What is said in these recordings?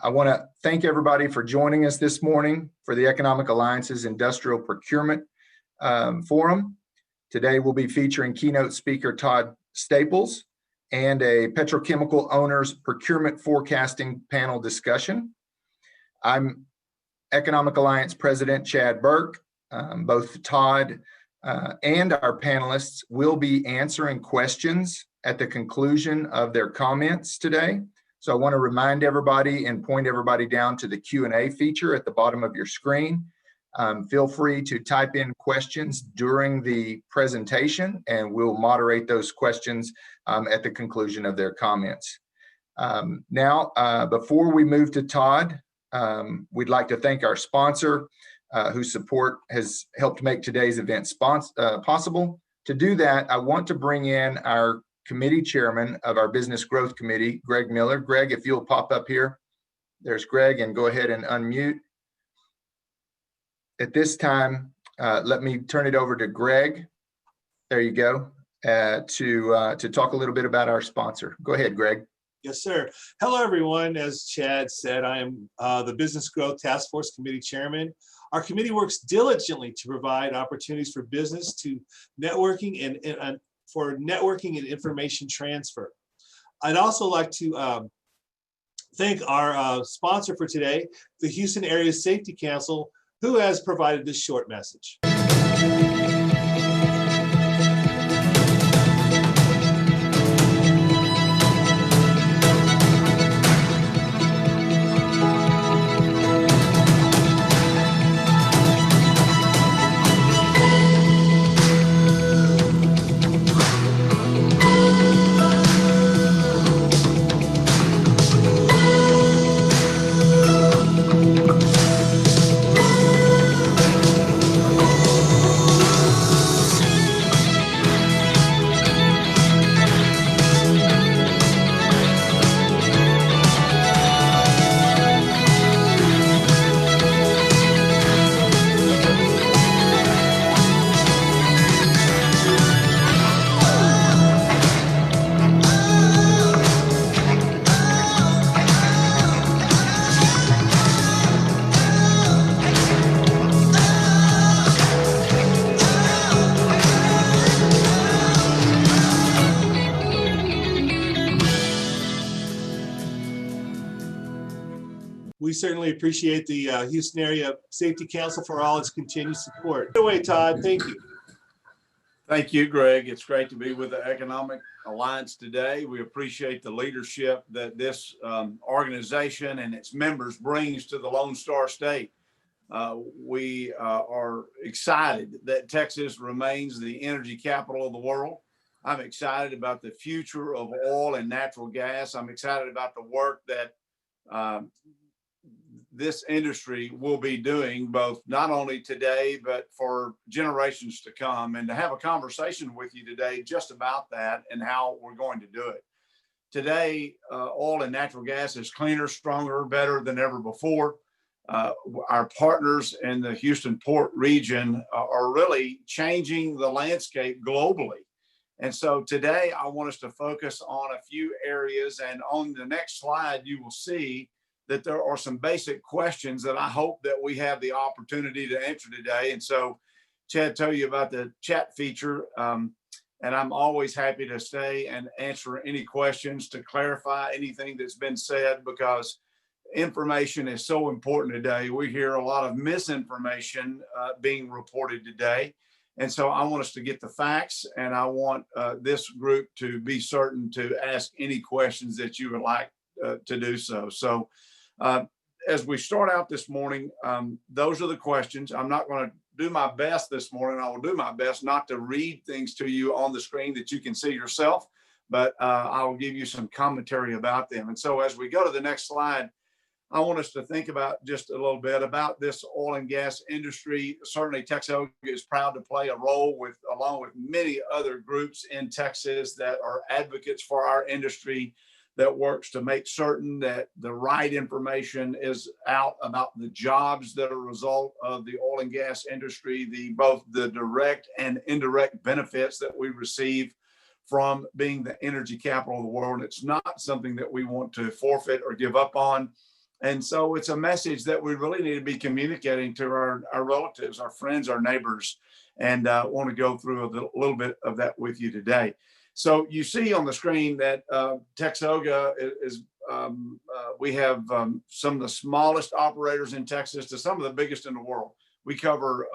I want to thank everybody for joining us this morning for the Economic Alliance's Industrial Procurement Forum. Today we'll be featuring keynote speaker Todd Staples and a petrochemical owners procurement forecasting panel discussion. I'm Economic Alliance President Chad Burke. Both Todd and our panelists will be answering questions at the conclusion of their comments today. So I want to remind everybody and point everybody down to the Q&A feature at the bottom of your screen. Feel free to type in questions during the presentation, and we'll moderate those questions at the conclusion of their comments. Now, before we move to Todd, we'd like to thank our sponsor, whose support has helped make today's event possible. To do that, I want to bring in our committee chairman of our Business Growth Committee, Greg Miller. Greg, if you'll pop up here. There's Greg, and go ahead and unmute. At this time, let me turn it over to Greg. There you go, to talk a little bit about our sponsor. Go ahead, Greg. Yes, sir. Hello, everyone. As Chad said, I am the Business Growth Task Force Committee Chairman. Our committee works diligently to provide opportunities for business to networking and for networking and information transfer. I'd also like to thank our sponsor for today, the Houston Area Safety Council, who has provided this short message. We certainly appreciate the Houston Area Safety Council for all its continued support. Good way, Todd. Thank you. Thank you, Greg. It's great to be with the Economic Alliance today. We appreciate the leadership that this organization and its members brings to the Lone Star State. We are excited that Texas remains the energy capital of the world. I'm excited about the future of oil and natural gas. I'm excited about the work that this industry will be doing, both not only today, but for generations to come, and to have a conversation with you today just about that and how we're going to do it. Today, oil and natural gas is cleaner, stronger, better than ever before. Our partners in the Houston Port region are really changing the landscape globally. And so today I want us to focus on a few areas, and on the next slide, you will see that there are some basic questions that I hope that we have the opportunity to answer today. And so Chad told you about the chat feature, and I'm always happy to stay and answer any questions to clarify anything that's been said, because information is so important today. We hear a lot of misinformation being reported today. And so I want us to get the facts, and I want this group to be certain to ask any questions that you would like to do so. So as we start out this morning, those are the questions. I'm not going to do my best this morning. I will do my best not to read things to you on the screen that you can see yourself, but I will give you some commentary about them. And so as we go to the next slide, I want us to think about just a little bit about this oil and gas industry. Certainly TXOGA is proud to play a role along with many other groups in Texas that are advocates for our industry, that works to make certain that the right information is out about the jobs that are a result of the oil and gas industry, both the direct and indirect benefits that we receive from being the energy capital of the world. It's not something that we want to forfeit or give up on. And so it's a message that we really need to be communicating to our relatives, our friends, our neighbors, and want to go through a little bit of that with you today. So you see on the screen that TXOGA is, we have some of the smallest operators in Texas to some of the biggest in the world. We cover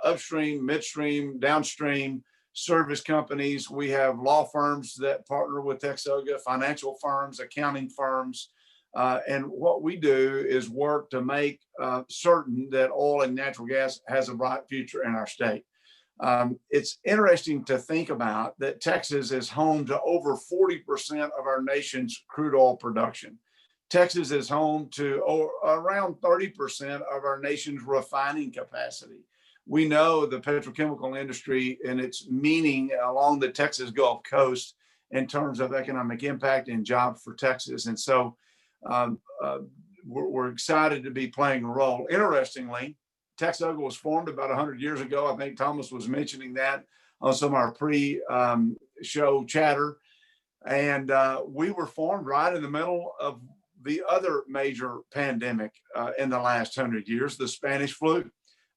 upstream, midstream, downstream service companies. We have law firms that partner with TXOGA, financial firms, accounting firms. And what we do is work to make certain that oil and natural gas has a bright future in our state. It's interesting to think about that Texas is home to over 40% of our nation's crude oil production. Texas is home to around 30% of our nation's refining capacity. We know the petrochemical industry and its meaning along the Texas Gulf Coast in terms of economic impact and jobs for Texas. And so we're excited to be playing a role. Interestingly, TXOGA was formed about 100 years ago. I think Thomas was mentioning that on some of our pre-show chatter. And we were formed right in the middle of the other major pandemic in the last 100 years, the Spanish flu.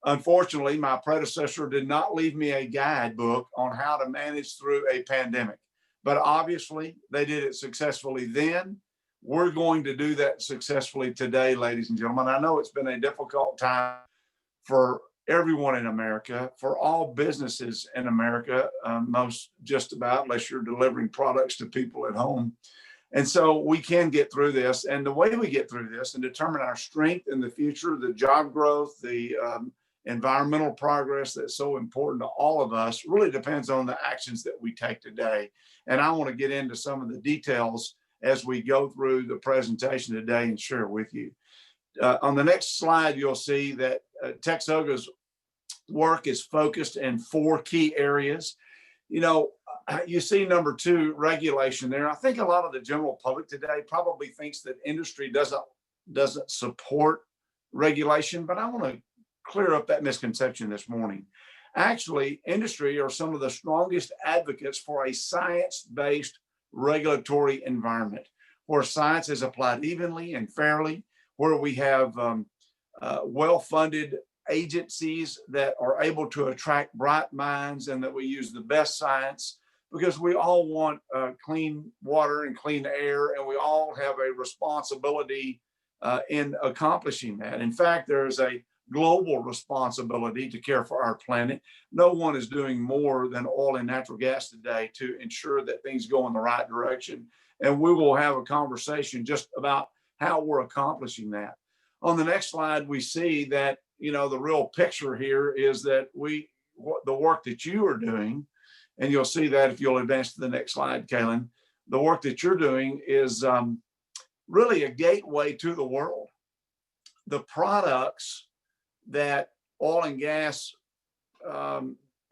Unfortunately, my predecessor did not leave me a guidebook on how to manage through a pandemic. But obviously, they did it successfully then. We're going to do that successfully today, ladies and gentlemen. I know it's been a difficult time for everyone in America, for all businesses in America, most just about, unless you're delivering products to people at home. And so we can get through this. And the way we get through this and determine our strength in the future, the job growth, the environmental progress that's so important to all of us really depends on the actions that we take today. And I want to get into some of the details as we go through the presentation today and share with you. On the next slide, you'll see that TXOGA's work is focused in 4 key areas. You know, you see number 2, regulation there. I think a lot of the general public today probably thinks that industry doesn't support regulation, but I want to clear up that misconception this morning. Actually, industry are some of the strongest advocates for a science-based regulatory environment where science is applied evenly and fairly, where we have well-funded agencies that are able to attract bright minds and that we use the best science, because we all want clean water and clean air, and we all have a responsibility in accomplishing that. In fact, there is a global responsibility to care for our planet. No one is doing more than oil and natural gas today to ensure that things go in the right direction. And we will have a conversation just about how we're accomplishing that. On the next slide, we see that, you know, the real picture here is that the work that you are doing, and you'll see that if you'll advance to the next slide, Kaylin, the work that you're doing is really a gateway to the world. The products that oil and gas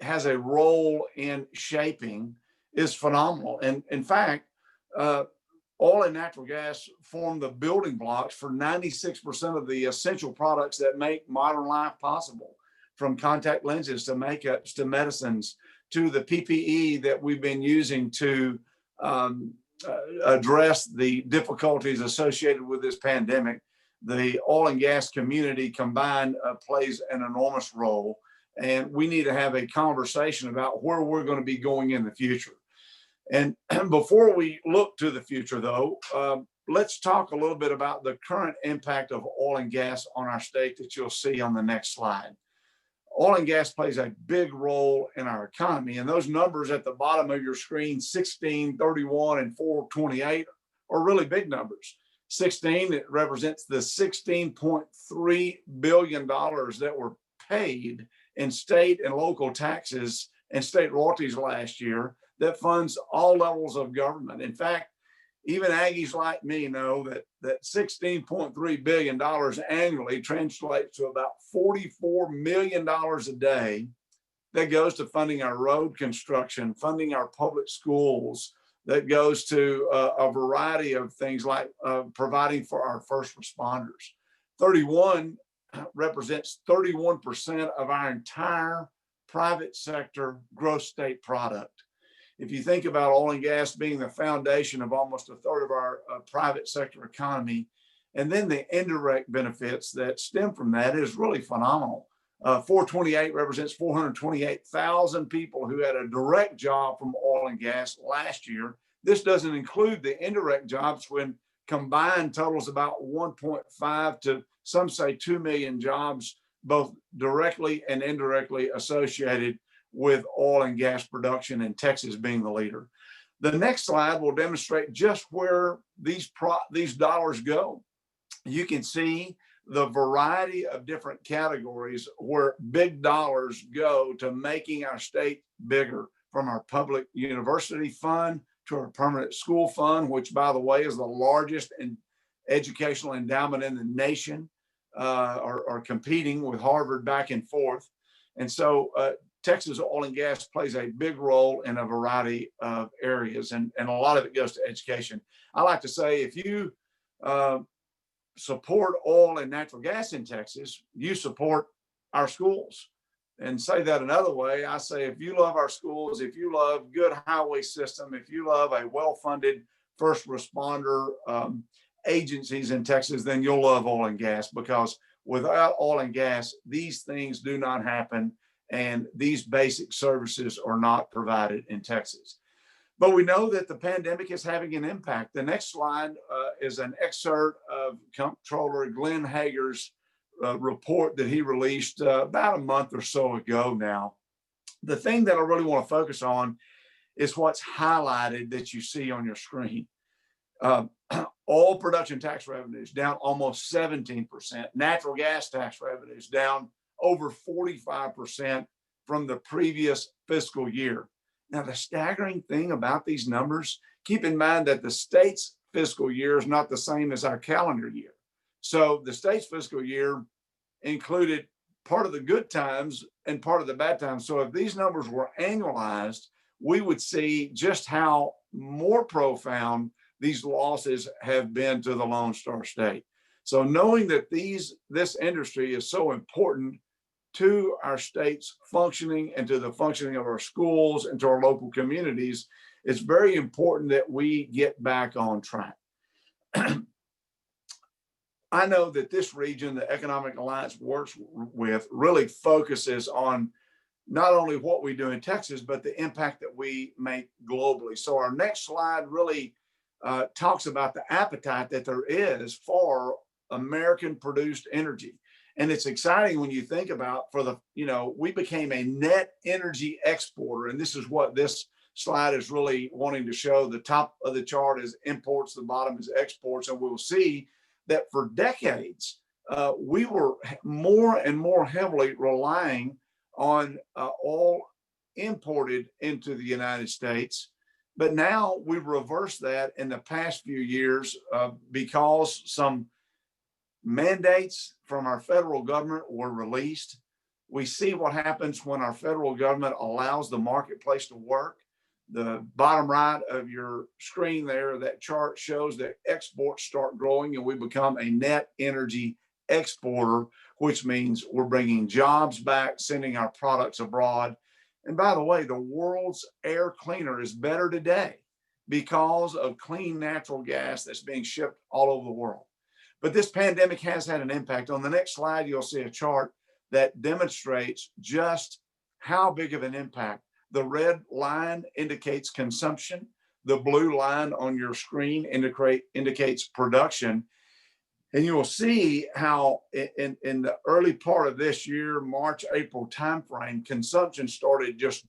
has a role in shaping is phenomenal. And in fact, oil and natural gas form the building blocks for 96% of the essential products that make modern life possible, from contact lenses to makeups to medicines to the PPE that we've been using to address the difficulties associated with this pandemic. The oil and gas community combined plays an enormous role, and we need to have a conversation about where we're going to be going in the future. And before we look to the future, though, let's talk a little bit about the current impact of oil and gas on our state that you'll see on the next slide. Oil and gas plays a big role in our economy, and those numbers at the bottom of your screen, 16, 31, and 428, are really big numbers. 16, it represents the $16.3 billion that were paid in state and local taxes and state royalties last year that funds all levels of government. In fact, even Aggies like me know that $16.3 billion annually translates to about $44 million a day that goes to funding our road construction, funding our public schools, that goes to a variety of things like providing for our first responders. 31 represents 31% of our entire private sector gross state product. If you think about oil and gas being the foundation of almost a third of our private sector economy, And then the indirect benefits that stem from that is really phenomenal. 428 represents 428,000 people who had a direct job from oil and gas last year. This doesn't include the indirect jobs, when combined totals about 1.5 to some say 2 million jobs, both directly and indirectly associated with oil and gas production, and Texas being the leader. The next slide will demonstrate just where these dollars go. You can see the variety of different categories where big dollars go to making our state bigger, from our public university fund to our permanent school fund, which, by the way, is the largest educational endowment in the nation, are competing with Harvard back and forth. And so Texas oil and gas plays a big role in a variety of areas, and a lot of it goes to education. I like to say, if you support oil and natural gas in Texas, you support our schools. And say that another way, I say, if you love our schools, if you love good highway system, if you love a well-funded first responder agencies in Texas, then you'll love oil and gas, because without oil and gas, these things do not happen, and these basic services are not provided in Texas. But we know that the pandemic is having an impact. The next slide is an excerpt of Comptroller Glenn Hager's report that he released about a month or so ago now. The thing that I really want to focus on is what's highlighted that you see on your screen. Oil production tax revenues down almost 17%. Natural gas tax revenues down over 45% from the previous fiscal year. Now, the staggering thing about these numbers, keep in mind that the state's fiscal year is not the same as our calendar year. So the state's fiscal year included part of the good times and part of the bad times. So if these numbers were annualized, we would see just how more profound these losses have been to the Lone Star State. So knowing that this industry is so important to our state's functioning and to the functioning of our schools and to our local communities, it's very important that we get back on track. I know that this region, the Economic Alliance works with, really focuses on not only what we do in Texas, but the impact that we make globally. So our next slide really talks about the appetite that there is for American produced energy. And it's exciting when you think about, we became a net energy exporter. And this is what this slide is really wanting to show. The top of the chart is imports, the bottom is exports. And we'll see that for decades, we were more and more heavily relying on oil imported into the United States. But now we've reversed that in the past few years because some mandates from our federal government were released. We see what happens when our federal government allows the marketplace to work. The bottom right of your screen there, that chart shows that exports start growing and we become a net energy exporter, which means we're bringing jobs back, sending our products abroad. And by the way, the world's air cleaner is better today because of clean natural gas that's being shipped all over the world. But this pandemic has had an impact. On the next slide, you'll see a chart that demonstrates just how big of an impact. The red line indicates consumption. The blue line on your screen indicates production. And you will see how in the early part of this year, March, April timeframe, consumption started just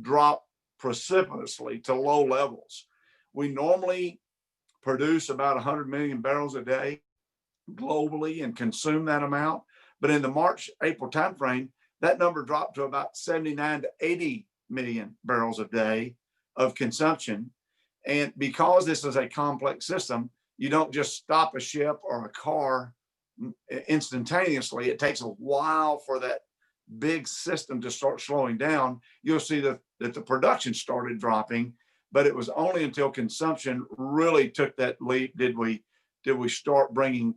drop precipitously to low levels. We normally produce about 100 million barrels a day globally and consume that amount. But in the March, April timeframe, that number dropped to about 79 to 80 million barrels a day of consumption. And because this is a complex system, you don't just stop a ship or a car instantaneously. It takes a while for that big system to start slowing down. You'll see that the production started dropping, but it was only until consumption really took that leap did we start bringing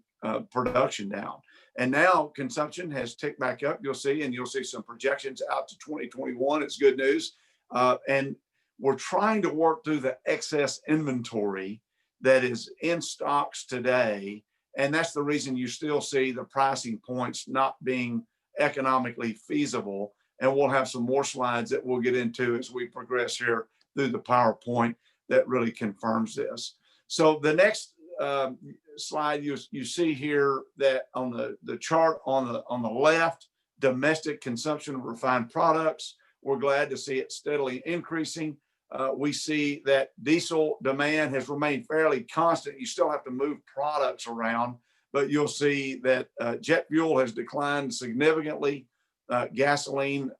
production down. And now consumption has ticked back up, you'll see some projections out to 2021. It's good news. And we're trying to work through the excess inventory that is in stocks today And that's the reason you still see the pricing points not being economically feasible. And we'll have some more slides that we'll get into as we progress here through the PowerPoint that really confirms this. So the next slide you see here that on the chart on the left, domestic consumption of refined products, we're glad to see it steadily increasing. We see that diesel demand has remained fairly constant. You still have to move products around, but you'll see that jet fuel has declined significantly. Gasoline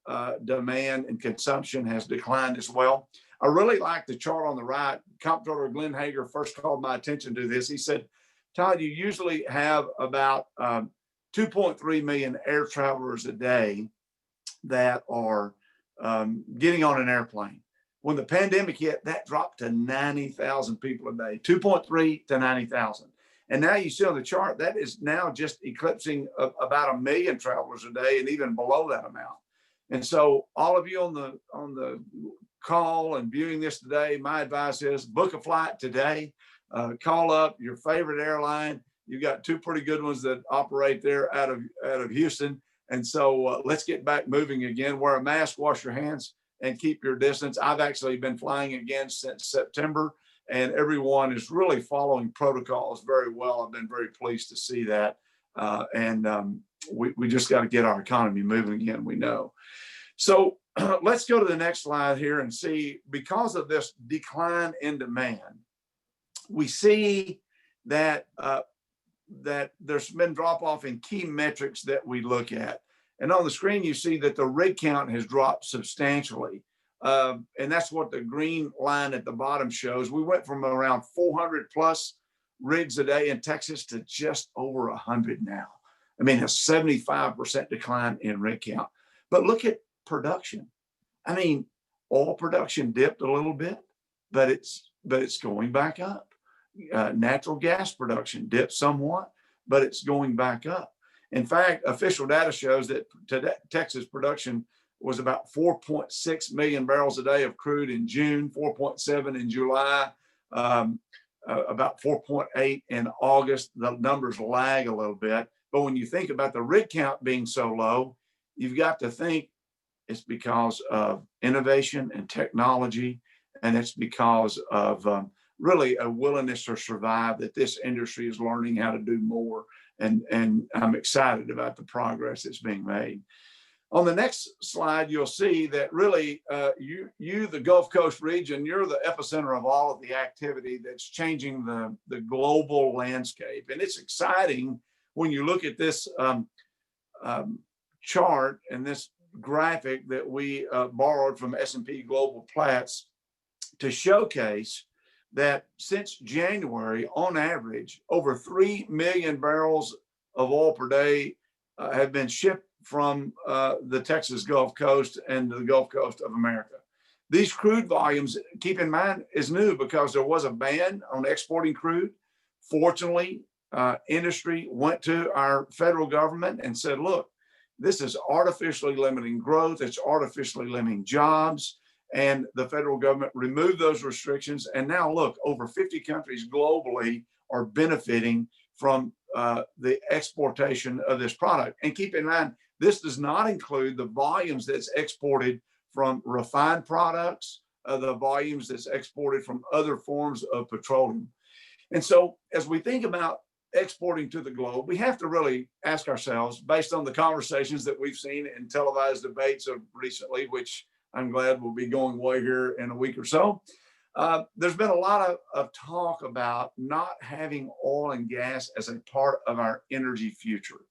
demand and consumption has declined as well. I really like the chart on the right. Comptroller Glenn Hager first called my attention to this. He said, Todd, you usually have about 2.3 million air travelers a day that are getting on an airplane. When the pandemic hit, that dropped to 90,000 people a day, 2.3 to 90,000. And now you see on the chart, that is now just eclipsing about 1 million travelers a day and even below that amount. And so all of you on the call and viewing this today, my advice is book a flight today, call up your favorite airline. You've got two pretty good ones that operate there out of Houston. And so let's get back moving again. Wear a mask, wash your hands, and keep your distance. I've actually been flying again since September, and everyone is really following protocols very well. I've been very pleased to see that. We just got to get our economy moving again, we know. So let's go to the next slide here and see, because of this decline in demand, we see that that there's been drop off in key metrics that we look at. And on the screen, you see that the rig count has dropped substantially. And that's what the green line at the bottom shows. We went from around 400 plus rigs a day in Texas to just over 100 now. I mean, a 75% decline in rig count. But look at production. I mean, oil production dipped a little bit, but it's going back up. Natural gas production dipped somewhat, but it's going back up. In fact, official data shows that Texas production was about 4.6 million barrels a day of crude in June, 4.7 in July, about 4.8 in August. The numbers lag a little bit. But when you think about the rig count being so low, you've got to think it's because of innovation and technology, and it's because of really a willingness to survive, that this industry is learning how to do more. And I'm excited about the progress that's being made. On the next slide, you'll see that really you, the Gulf Coast region, you're the epicenter of all of the activity that's changing the global landscape. And it's exciting when you look at this chart and this graphic that we borrowed from S&P Global Platts to showcase that since January, on average, over 3 million barrels of oil per day have been shipped from the Texas Gulf Coast and the Gulf Coast of America. These crude volumes, keep in mind, is new because there was a ban on exporting crude. Fortunately, industry went to our federal government and said, look, this is artificially limiting growth. It's artificially limiting jobs. And the federal government removed those restrictions. And now look, over 50 countries globally are benefiting from the exportation of this product. And keep in mind, this does not include the volumes that's exported from refined products, the volumes that's exported from other forms of petroleum. And so as we think about exporting to the globe, we have to really ask ourselves, based on the conversations that we've seen in televised debates of recently, which I'm glad will be going away here in a week or so. There's been a lot of talk about not having oil and gas as a part of our energy future.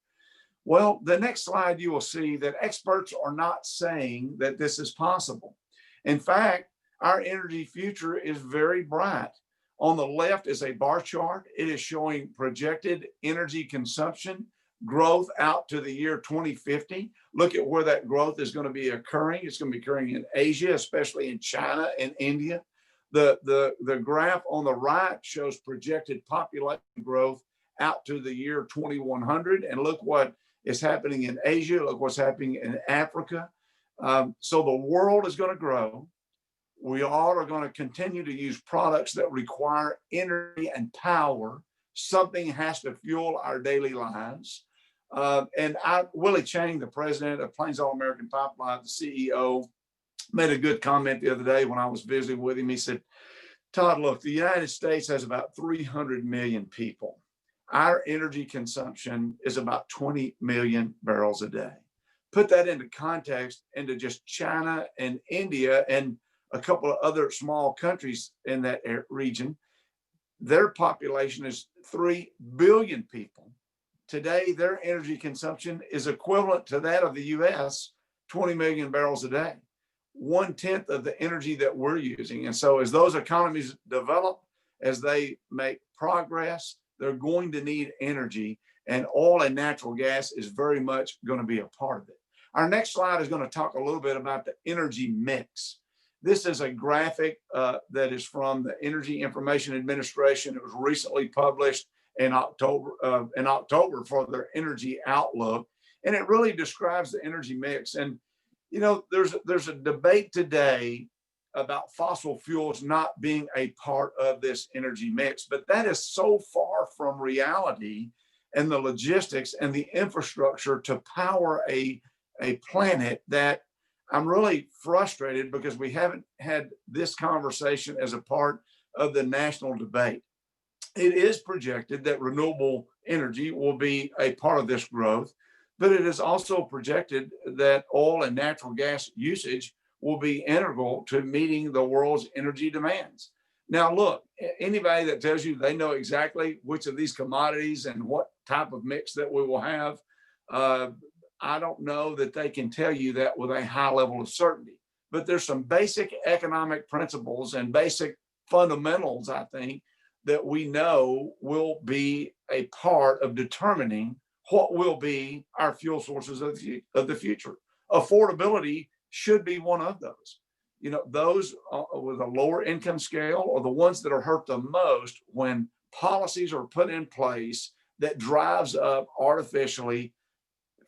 Well, the next slide, you will see that experts are not saying that this is possible. In fact, our energy future is very bright. On the left is a bar chart. It is showing projected energy consumption growth out to the year 2050. Look at where that growth is going to be occurring. It's going to be occurring in Asia, especially in China and India. The graph on the right shows projected population growth out to the year 2100. And look what is happening in Asia. Look what's happening in Africa. So the world is going to grow. We all are going to continue to use products that require energy and power Something has to fuel our daily lives. Willie Chang, the president of Plains All American Pipeline, the CEO, made a good comment the other day when I was visiting with him. He said, Todd, look, the United States has about 300 million people. Our energy consumption is about 20 million barrels a day. Put that into context into just China and India and a couple of other small countries in that region. Their population is 3 billion people. Today, their energy consumption is equivalent to that of the U.S., 20 million barrels a day, 1/10 of the energy that we're using. And so as those economies develop, as they make progress, they're going to need energy, and oil and natural gas is very much going to be a part of it. Our next slide is going to talk a little bit about the energy mix. This is a graphic that is from the Energy Information Administration. It was recently published in October for their energy outlook, and it really describes the energy mix. And you know, there's a debate today about fossil fuels not being a part of this energy mix, but that is so far from reality and the logistics and the infrastructure to power a planet that I'm really frustrated because we haven't had this conversation as a part of the national debate. It is projected that renewable energy will be a part of this growth, but it is also projected that oil and natural gas usage will be integral to meeting the world's energy demands. Now, look, anybody that tells you they know exactly which of these commodities and what type of mix that we will have, I don't know that they can tell you that with a high level of certainty. But there's some basic economic principles and basic fundamentals, I think, that we know will be a part of determining what will be our fuel sources of the future. Affordability should be one of those. You know, those with a lower income scale are the ones that are hurt the most when policies are put in place that drives up artificially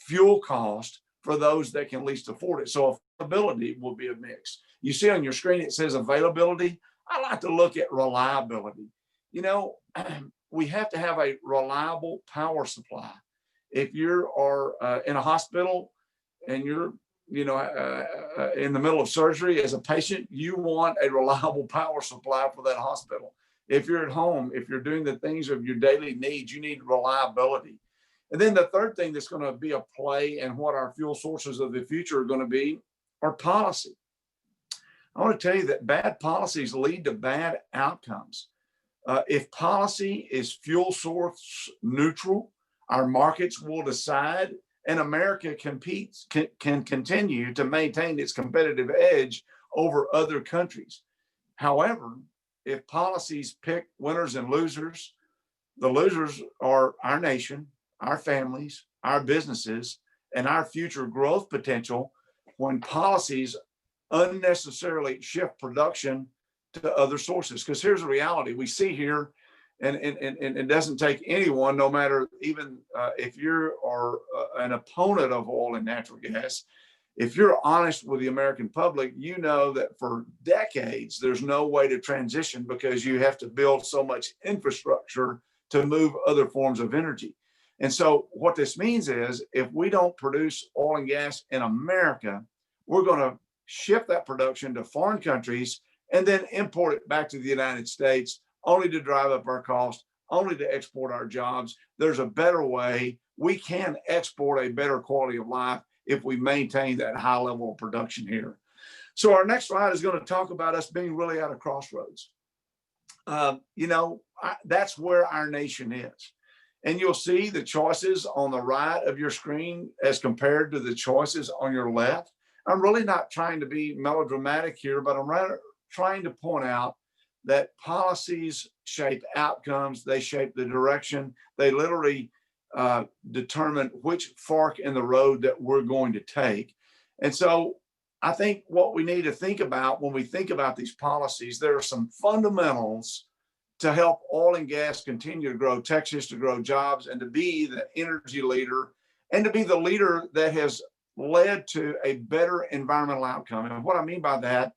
fuel cost for those that can least afford it. So affordability will be a mix. You see on your screen, it says availability. I like to look at reliability. You know, we have to have a reliable power supply. If you are in a hospital and you're, in the middle of surgery as a patient, you want a reliable power supply for that hospital. If you're at home, if you're doing the things of your daily needs, you need reliability. And then the third thing that's going to be a play and what our fuel sources of the future are going to be are policy. I want to tell you that bad policies lead to bad outcomes. If policy is fuel source neutral, our markets will decide, and America can continue to maintain its competitive edge over other countries. However, if policies pick winners and losers, the losers are our nation, our families, our businesses, and our future growth potential when policies unnecessarily shift production to other sources. Because here's the reality we see here, and it doesn't take anyone, no matter even if you are an opponent of oil and natural gas, if you're honest with the American public, you know that for decades, there's no way to transition because you have to build so much infrastructure to move other forms of energy. And so what this means is if we don't produce oil and gas in America, we're going to shift that production to foreign countries and then import it back to the United States, only to drive up our costs, only to export our jobs. There's a better way. We can export a better quality of life if we maintain that high level of production here. So our next slide is going to talk about us being really at a crossroads. That's where our nation is. And you'll see the choices on the right of your screen as compared to the choices on your left. I'm really not trying to be melodramatic here, but I'm rather trying to point out that policies shape outcomes, they shape the direction, they literally determine which fork in the road that we're going to take. And so I think what we need to think about when we think about these policies, there are some fundamentals to help oil and gas continue to grow Texas, to grow jobs, and to be the energy leader, and to be the leader that has led to a better environmental outcome. And what I mean by that,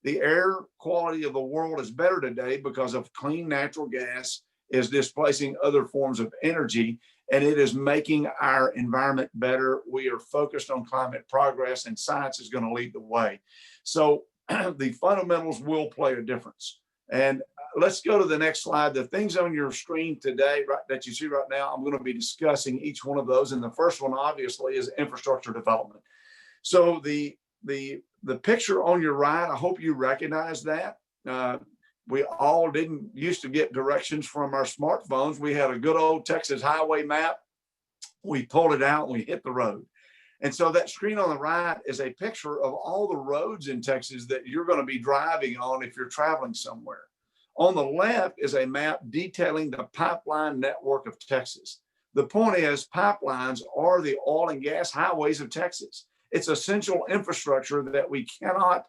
the air quality of the world is better today because of clean natural gas is displacing other forms of energy, and it is making our environment better. We are focused on climate progress, and science is going to lead the way. So the fundamentals will play a difference. And let's go to the next slide. The things on your screen today, right, that you see right now, I'm going to be discussing each one of those. And the first one, obviously, is infrastructure development. So the picture on your right, I hope you recognize that. We all didn't used to get directions from our smartphones. We had a good old Texas highway map. We pulled it out and we hit the road. And so that screen on the right is a picture of all the roads in Texas that you're going to be driving on if you're traveling somewhere. On the left is a map detailing the pipeline network of Texas. The point is, pipelines are the oil and gas highways of Texas. It's essential infrastructure that we cannot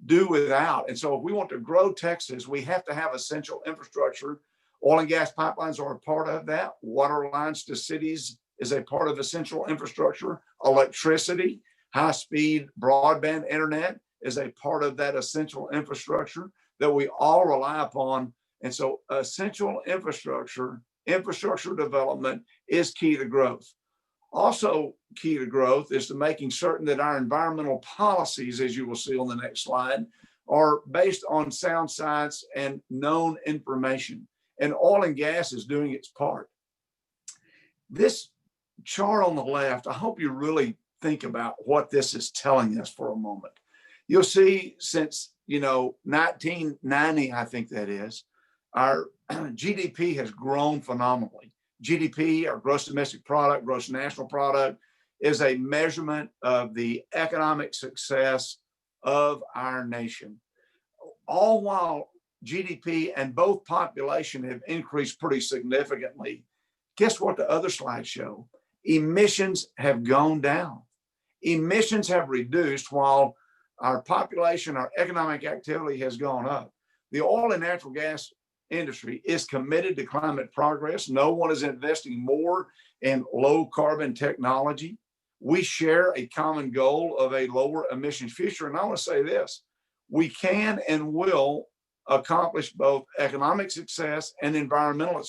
do without. And so if we want to grow Texas, we have to have essential infrastructure. Oil and gas pipelines are a part of that. Water lines to cities is a part of essential infrastructure. Electricity, high-speed broadband internet is a part of that essential infrastructure that we all rely upon. And so essential infrastructure development is key to growth. Also key to growth is to making certain that our environmental policies, as you will see on the next slide, are based on sound science and known information. And oil and gas is doing its part. This chart on the left, I hope you really think about what this is telling us for a moment. You'll see since 1990, I think that is, our GDP has grown phenomenally. GDP, our gross domestic product, gross national product, is a measurement of the economic success of our nation. All while GDP and both population have increased pretty significantly, guess what the other slides show? Emissions have gone down. Emissions have reduced while our population, our economic activity has gone up. The oil and natural gas industry is committed to climate progress. No one is investing more in low carbon technology. We share a common goal of a lower emissions future. And I want to say this, we can and will accomplish both economic success and environmental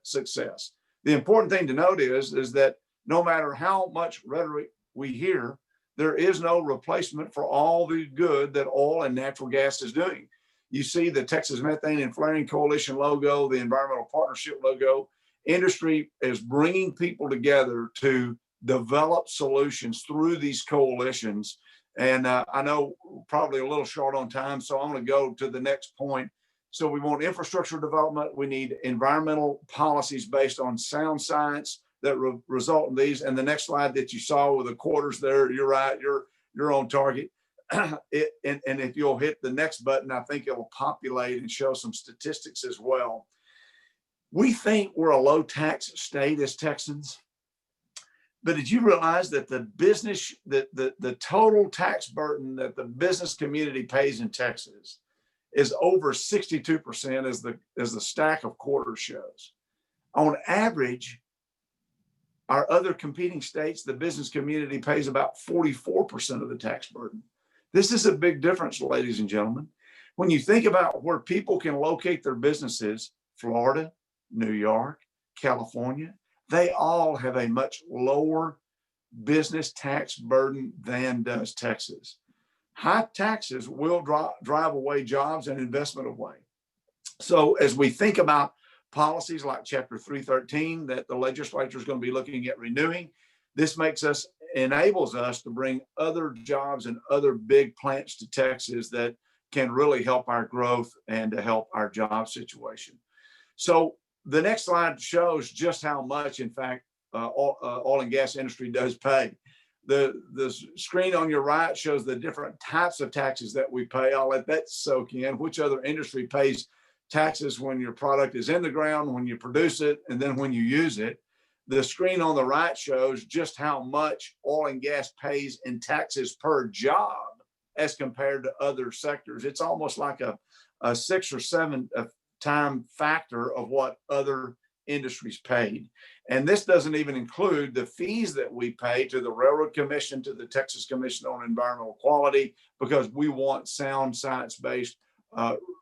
success. The important thing to note is that no matter how much rhetoric we hear, there is no replacement for all the good that oil and natural gas is doing. You see the Texas Methane and Flaring Coalition logo, the Environmental Partnership logo. Industry is bringing people together to develop solutions through these coalitions. And I know probably a little short on time, so I'm going to go to the next point. So we want infrastructure development. We need environmental policies based on sound science that result in these. And the next slide that you saw with the quarters there, you're right, you're on target. And if you'll hit the next button, I think it will populate and show some statistics as well. We think we're a low tax state as Texans, but did you realize that the total tax burden that the business community pays in Texas is over 62% as the stack of quarters shows? On average, our other competing states, the business community pays about 44% of the tax burden. This is a big difference, ladies and gentlemen. When you think about where people can locate their businesses, Florida, New York, California, they all have a much lower business tax burden than does Texas. High taxes will drive away jobs and investment away. So as we think about policies like Chapter 313 that the legislature is going to be looking at renewing, this enables us to bring other jobs and other big plants to Texas that can really help our growth and to help our job situation. So the next slide shows just how much, in fact, oil and gas industry does pay. The screen on your right shows the different types of taxes that we pay. I'll let that soak in. Which other industry pays taxes when your product is in the ground, when you produce it, and then when you use it? The screen on the right shows just how much oil and gas pays in taxes per job as compared to other sectors. It's almost like a 6 or 7 time factor of what other industries paid. And this doesn't even include the fees that we pay to the Railroad Commission, to the Texas Commission on Environmental Quality, because we want sound science-based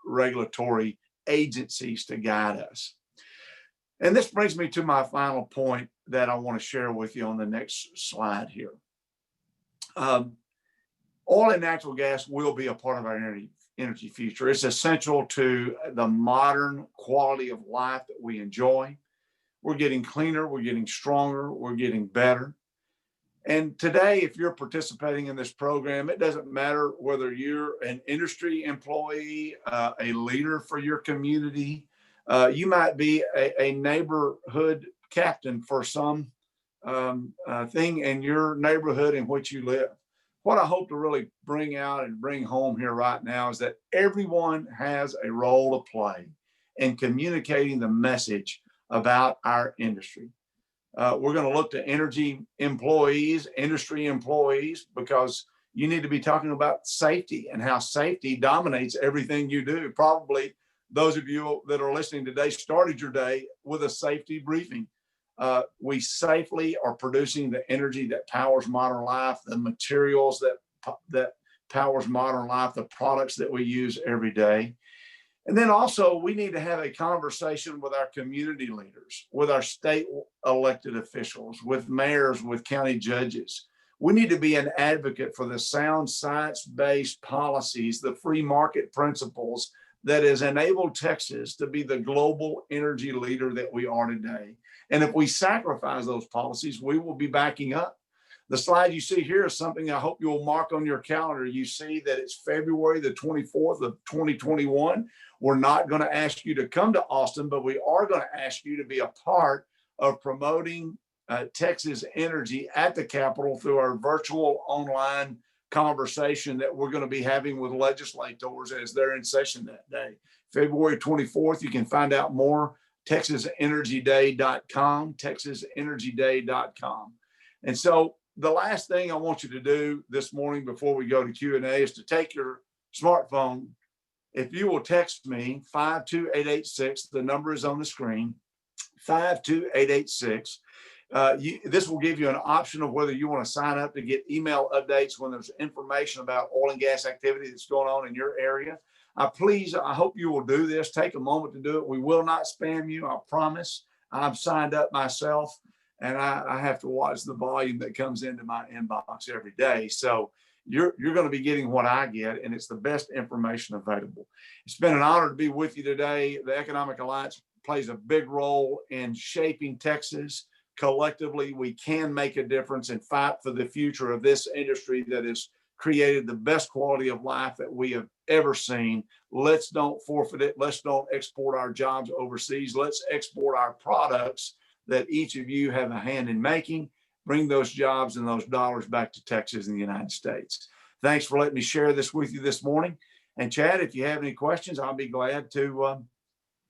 regulatory agencies to guide us. And this brings me to my final point that I want to share with you on the next slide here. Oil and natural gas will be a part of our energy future. It's essential to the modern quality of life that we enjoy. We're getting cleaner, we're getting stronger, we're getting better. And today, if you're participating in this program, it doesn't matter whether you're an industry employee, a leader for your community, you might be a neighborhood captain for some thing in your neighborhood in which you live. What I hope to really bring out and bring home here right now is that everyone has a role to play in communicating the message about our industry. We're going to look to industry employees, because you need to be talking about safety and how safety dominates everything you do. Probably those of you that are listening today started your day with a safety briefing. We safely are producing the energy that powers modern life, the materials that powers modern life, the products that we use every day. And then also we need to have a conversation with our community leaders, with our state elected officials, with mayors, with county judges. We need to be an advocate for the sound science-based policies, the free market principles that has enabled Texas to be the global energy leader that we are today. And if we sacrifice those policies, we will be backing up. The slide you see here is something I hope you'll mark on your calendar. You see that it's February the 24th of 2021. We're not going to ask you to come to Austin, but we are going to ask you to be a part of promoting Texas energy at the Capitol through our virtual online conversation that we're going to be having with legislators as they're in session that day. February 24th, you can find out more, texasenergyday.com, texasenergyday.com. And so the last thing I want you to do this morning before we go to Q&A is to take your smartphone. If you will text me 52886, the number is on the screen, 52886. This will give you an option of whether you want to sign up to get email updates when there's information about oil and gas activity that's going on in your area. I hope you will do this. Take a moment to do it. We will not spam you, I promise. I'm signed up myself, and I have to watch the volume that comes into my inbox every day. So you're going to be getting what I get, and it's the best information available. It's been an honor to be with you today. The Economic Alliance plays a big role in shaping Texas. Collectively, we can make a difference and fight for the future of this industry that has created the best quality of life that we have ever seen. Let's don't forfeit it. Let's don't export our jobs overseas. Let's export our products that each of you have a hand in making. Bring those jobs and those dollars back to Texas and the United States. Thanks for letting me share this with you this morning. And Chad, if you have any questions, I'll be glad to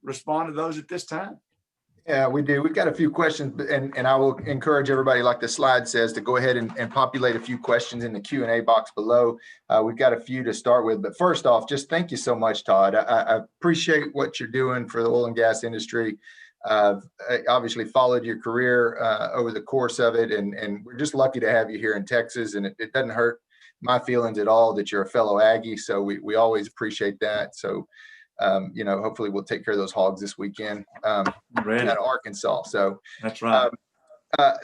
respond to those at this time. Yeah, we do. We've got a few questions, and I will encourage everybody, like the slide says, to go ahead and populate a few questions in the Q&A box below. We've got a few to start with, but first off, just thank you so much, Todd. I appreciate what you're doing for the oil and gas industry. I obviously followed your career over the course of it, and we're just lucky to have you here in Texas, and it doesn't hurt my feelings at all that you're a fellow Aggie, so we always appreciate that. So hopefully we'll take care of those hogs this weekend out of Arkansas. So that's right.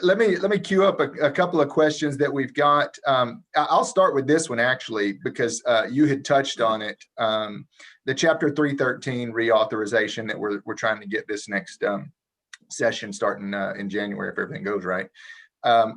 Let me queue up a couple of questions that we've got. I'll start with this one actually, because you had touched on it. The Chapter 313 reauthorization that we're trying to get this next session starting in January, if everything goes right.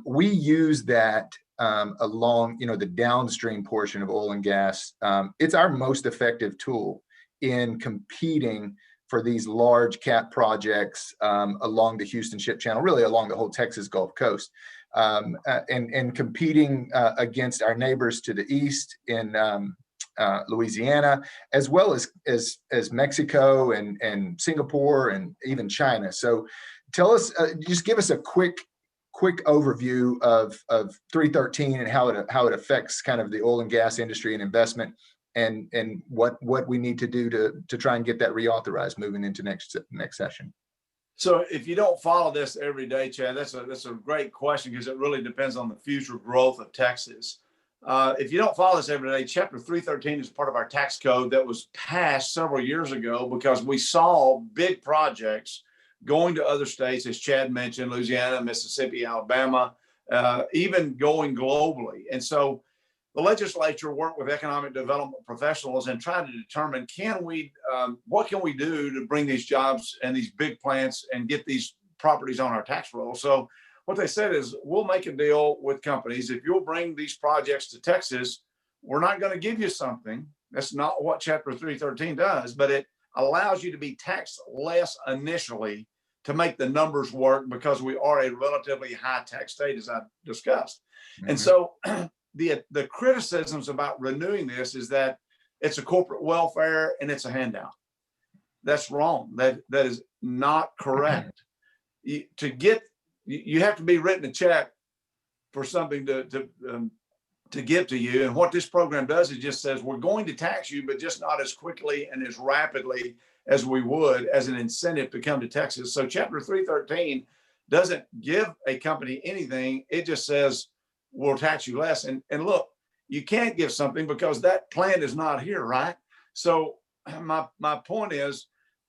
We use that along, the downstream portion of oil and gas. It's our most effective tool in competing for these large cap projects along the Houston Ship Channel, really along the whole Texas Gulf Coast, and competing against our neighbors to the east in Louisiana, as well as Mexico and Singapore and even China. So tell us, just give us a quick overview of 313 and how it affects kind of the oil and gas industry and investment, and what we need to do to try and get that reauthorized moving into next session. So if you don't follow this every day, Chad, that's a great question, because it really depends on the future growth of Texas. If you don't follow this every day, Chapter 313 is part of our tax code that was passed several years ago because we saw big projects going to other states, as Chad mentioned, Louisiana, Mississippi, Alabama, even going globally. And so the legislature worked with economic development professionals and tried to determine, what can we do to bring these jobs and these big plants and get these properties on our tax roll? So what they said is, we'll make a deal with companies. If you'll bring these projects to Texas, we're not going to give you something. That's not what Chapter 313 does, but it allows you to be taxed less initially to make the numbers work, because we are a relatively high tax state, as I discussed. Mm-hmm. And so the criticisms about renewing this is that it's a corporate welfare and it's a handout. That's wrong. That is not correct. You have to be written a check for something to give to you. And what this program does is just says, we're going to tax you, but just not as quickly and as rapidly as we would as an incentive to come to Texas. So Chapter 313 doesn't give a company anything. It just says, we'll tax you less. And look, you can't give something because that plant is not here, right? So my point is,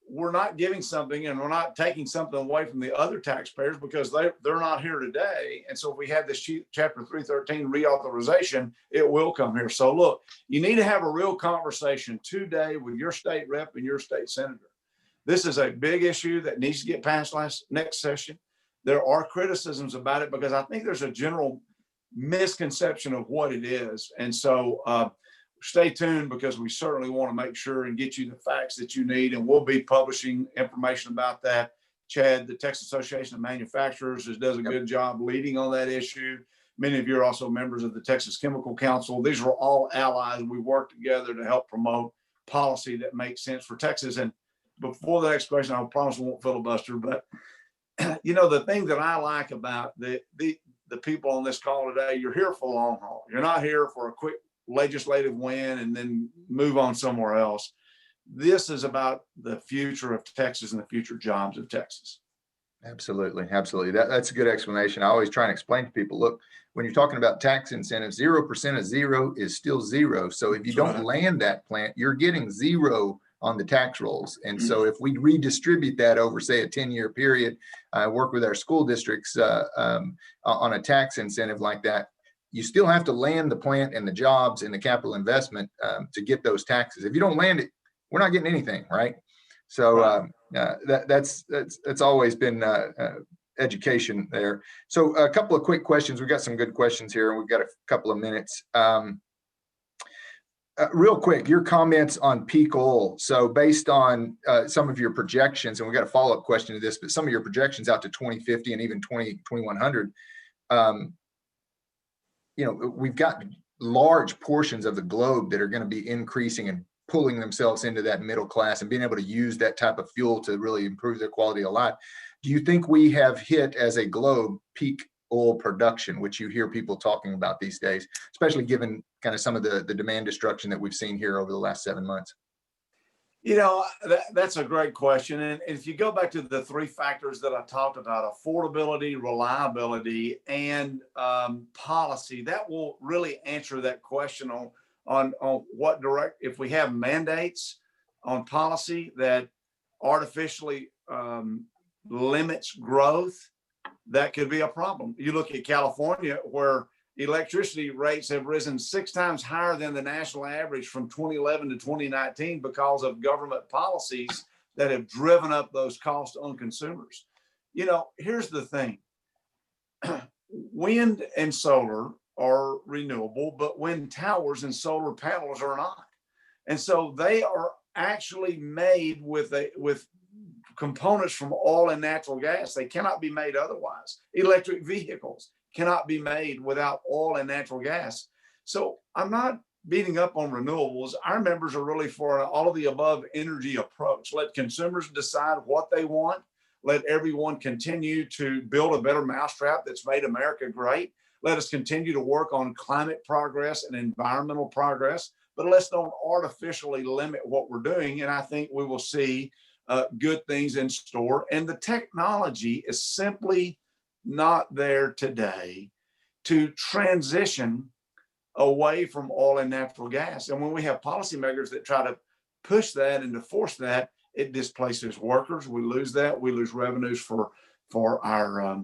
we're not giving something and we're not taking something away from the other taxpayers because they're not here today. And so if we have this Chapter 313 reauthorization, it will come here. So look, you need to have a real conversation today with your state rep and your state senator. This is a big issue that needs to get passed next session. There are criticisms about it because I think there's a general misconception of what it is. And so stay tuned, because we certainly want to make sure and get you the facts that you need. And we'll be publishing information about that. Chad, the Texas Association of Manufacturers, does a good job leading on that issue. Many of you are also members of the Texas Chemical Council. These are all allies. We work together to help promote policy that makes sense for Texas. And before the next question, I promise I won't filibuster, but the thing that I like about the people on this call today, you're here for the long haul. You're not here for a quick legislative win and then move on somewhere else. This is about the future of Texas and the future jobs of Texas. Absolutely. That's a good explanation. I always try and explain to people, look, when you're talking about tax incentives, 0% of zero is still zero. So if you don't land that plant, you're getting zero on the tax rolls. And so if we redistribute that over, say, a 10-year period, work with our school districts on a tax incentive like that, you still have to land the plant and the jobs and the capital investment to get those taxes. If you don't land it, we're not getting anything, right? So that's always been education there. So a couple of quick questions. We've got some good questions here, and we've got a couple of minutes. Real quick, your comments on peak oil. So based on some of your projections, and we got a follow-up question to this, but some of your projections out to 2050 and even 2100. We've got large portions of the globe that are going to be increasing and pulling themselves into that middle class and being able to use that type of fuel to really improve their quality of life. Do you think we have hit, as a globe, peak oil production, which you hear people talking about these days, especially given kind of some of the demand destruction that we've seen here over the last 7 months? That's a great question. And if you go back to the three factors that I talked about, affordability, reliability, and policy, that will really answer that question on what if we have mandates on policy that artificially limits growth, that could be a problem. You look at California, where electricity rates have risen 6 times higher than the national average from 2011 to 2019 because of government policies that have driven up those costs on consumers. Here's the thing. Wind and solar are renewable, but wind towers and solar panels are not. And so they are actually made with components from oil and natural gas. They cannot be made otherwise. Electric vehicles cannot be made without oil and natural gas. So I'm not beating up on renewables. Our members are really for an all of the above energy approach. Let consumers decide what they want. Let everyone continue to build a better mousetrap that's made America great. Let us continue to work on climate progress and environmental progress, but let's don't artificially limit what we're doing. And I think we will see good things in store. And the technology is simply not there today to transition away from oil and natural gas. And when we have policymakers that try to push that and to force that, It displaces workers. We lose that. We lose revenues for our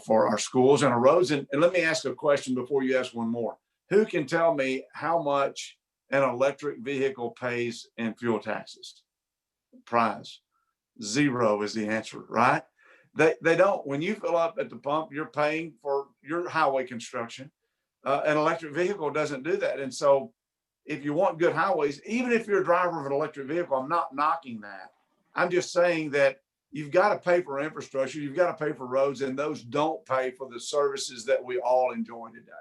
for our schools and our roads. And let me ask a question before you ask one more. Who can tell me how much an electric vehicle pays in fuel taxes? Prize. Zero is the answer, right? They don't. When you fill up at the pump, you're paying for your highway construction. An electric vehicle doesn't do that. And so if you want good highways, even if you're a driver of an electric vehicle, I'm not knocking that. I'm just saying that you've got to pay for infrastructure, you've got to pay for roads, and those don't pay for the services that we all enjoy today.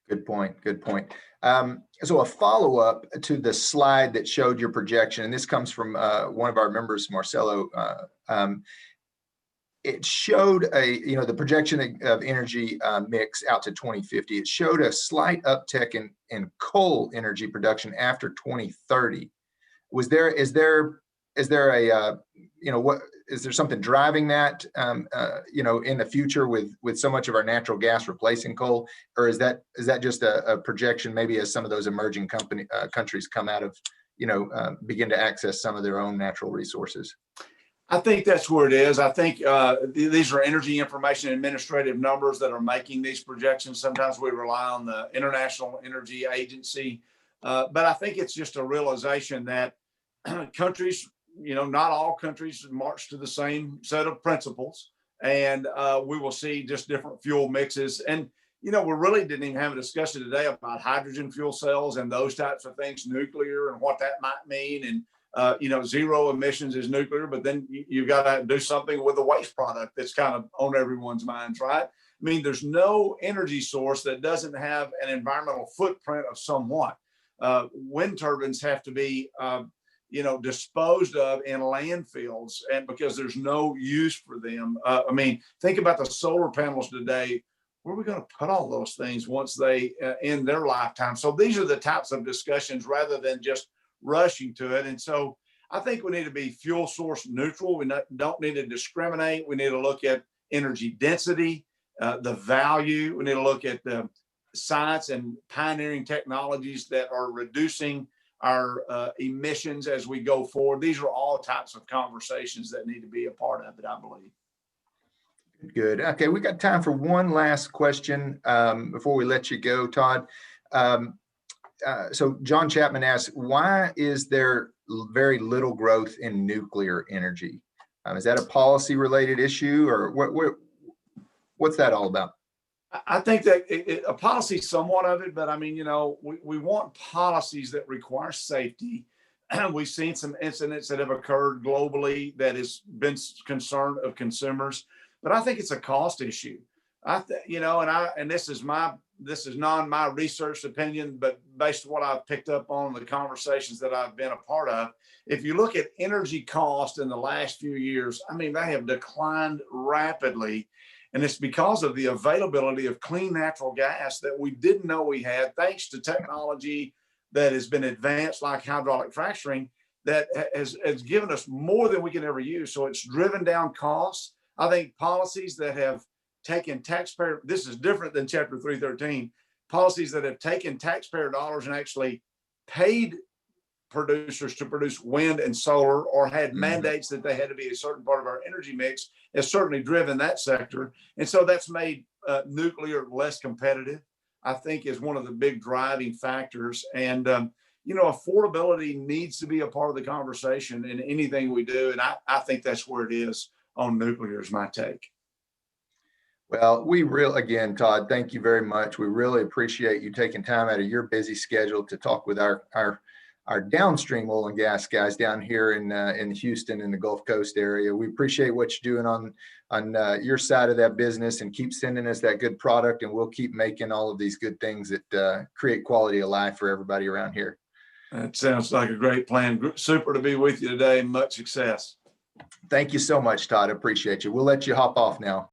Good point. Good point. So a follow-up to the slide that showed your projection, and this comes from one of our members, Marcelo. It showed the projection of energy mix out to 2050. It showed a slight uptick in coal energy production after 2030. Is there something driving that, in the future with so much of our natural gas replacing coal, or is that just a projection, maybe as some of those emerging countries come out of, begin to access some of their own natural resources? I think that's where it is. I think these are energy information administrative numbers that are making these projections. Sometimes we rely on the International Energy Agency, but I think it's just a realization that countries, not all countries march to the same set of principles, and we will see just different fuel mixes. And we really didn't even have a discussion today about hydrogen fuel cells and those types of things, nuclear and what that might mean. And zero emissions is nuclear, but then you've got to do something with the waste product that's kind of on everyone's minds, right? I mean, there's no energy source that doesn't have an environmental footprint of somewhat. Wind turbines have to be disposed of in landfills, and because there's no use for them. Think about the solar panels today. Where are we going to put all those things once they end their lifetime? So these are the types of discussions rather than just rushing to it. And so I think we need to be fuel source neutral. We don't need to discriminate. We need to look at energy density, the value. We need to look at the science and pioneering technologies that are reducing our emissions as we go forward. These are all types of conversations that need to be a part of it, I believe. Good. Okay, we got time for one last question before we let you go, Todd. So John Chapman asks, why is there very little growth in nuclear energy? Is that a policy related issue, or what's that all about? I think that a policy is somewhat of it, but we want policies that require safety. We've seen some incidents that have occurred globally that has been concern of consumers, but I think it's a cost issue. This is not my research opinion, but based on what I've picked up on the conversations that I've been a part of, if you look at energy cost in the last few years, they have declined rapidly. And it's because of the availability of clean natural gas that we didn't know we had, thanks to technology that has been advanced, like hydraulic fracturing, that has given us more than we can ever use. So it's driven down costs. I think policies that have taken taxpayer, this is different than Chapter 313, policies that have taken taxpayer dollars and actually paid producers to produce wind and solar, or had mandates that they had to be a certain part of our energy mix, has certainly driven that sector. And so that's made nuclear less competitive, I think, is one of the big driving factors. And, affordability needs to be a part of the conversation in anything we do. And I think that's where it is on nuclear, is my take. Well, again, Todd, thank you very much. We really appreciate you taking time out of your busy schedule to talk with our downstream oil and gas guys down here in Houston and the Gulf Coast area. We appreciate what you're doing on your side of that business, and keep sending us that good product, and we'll keep making all of these good things that create quality of life for everybody around here. That sounds like a great plan. Super to be with you today. Much success. Thank you so much, Todd. I appreciate you. We'll let you hop off now.